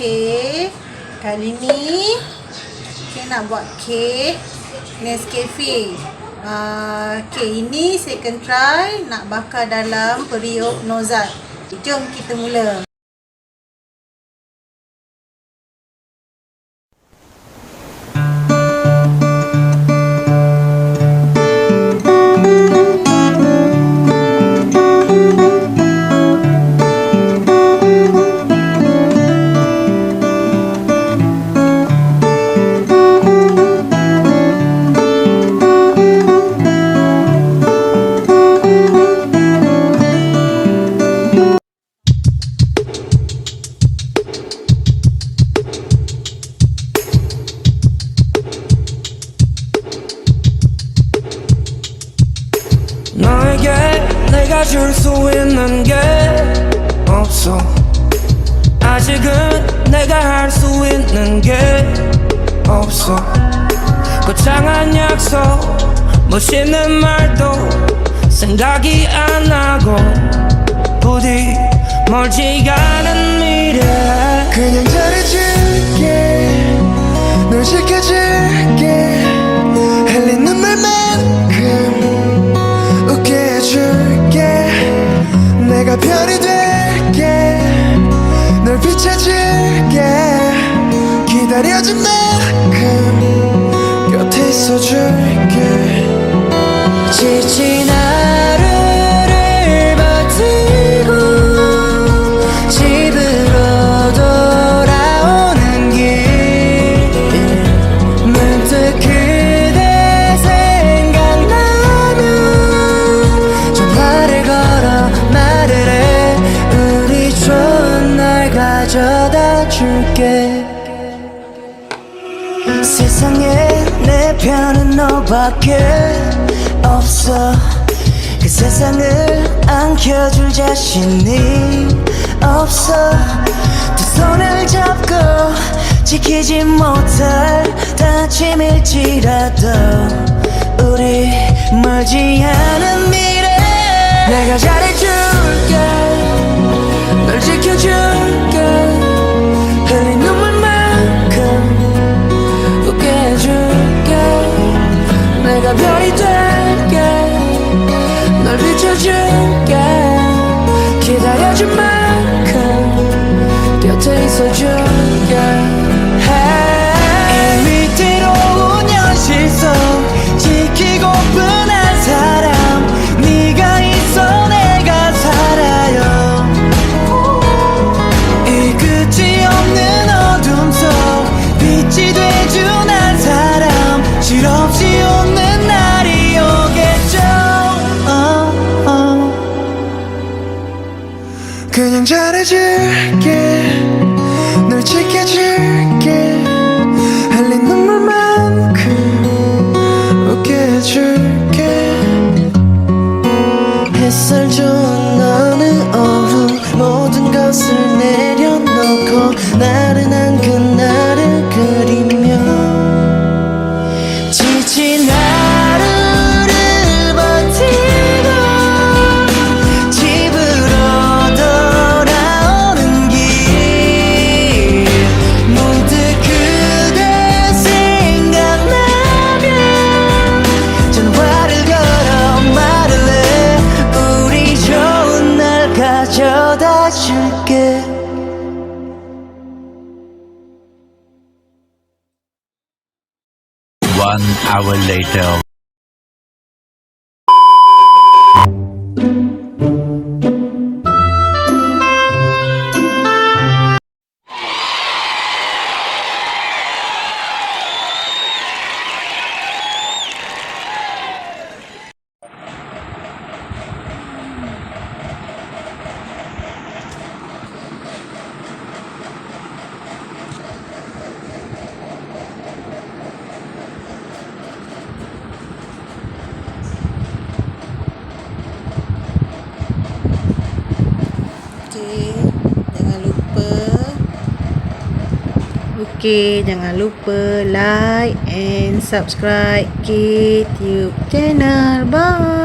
Okey, kali ni saya nak buat kek Nescafe. Kek ini second try nak bakar dalam periuk Noxxa. Jom kita mula. 내가 줄 수 있는 게 없어. 아직은 내가 할 수 있는 게 없어. 거창한 약속, 멋있는 말도 생각이 안 나고 부디 멀지 않은 미래. 그냥 잘해줄게, 널 지켜줄게. 흘린 눈물만큼 웃게 해줄게. 내가 별이 될게, 널 비춰줄게. 기다려준 만큼 곁에 있어줄게. 지친 하루를 버티고 집으로 돌아오는 길, 문득 그대 생각나면 전화를 걸어 말을 해. 우리 좋은 날 가져다 줄게. 세상에 내 편은 너밖에 없어. 그 세상을 안겨줄 자신이 없어. 두 손을 잡고 지키지 못할 다짐일지라도 우리 멀지 않은 미래. 내가 잘해줄게, 널 지켜줄게. 흘린 눈물만큼 웃게 해줄게. 내가 별이 될게, 널 비춰줄게. 기다려준 만큼 곁에 있어줄게. 이미 들어온 현실 속 지키고픈 한 사람, 네가 있어 내가 살아요. 이 끝이 없는 어둠 속 빛이 돼준 한 사람, 실없이 웃는 날이 오겠죠. 그냥 잘해줄게, 널 지켜줄게. 흘린 눈물만큼 웃게 해줄게. 햇살 좋은 어느 오후 모든 것을 내려놓고 나른한 그날을 그리며 지친 하루를 버티고 집으로 돌아오는 길, 문득 그대 생각나면 전화를 걸어 말을 해. 우리 좋은 날 가져다 줄게. 1 hour later. Okey, jangan lupa like and subscribe YouTube channel. Bye.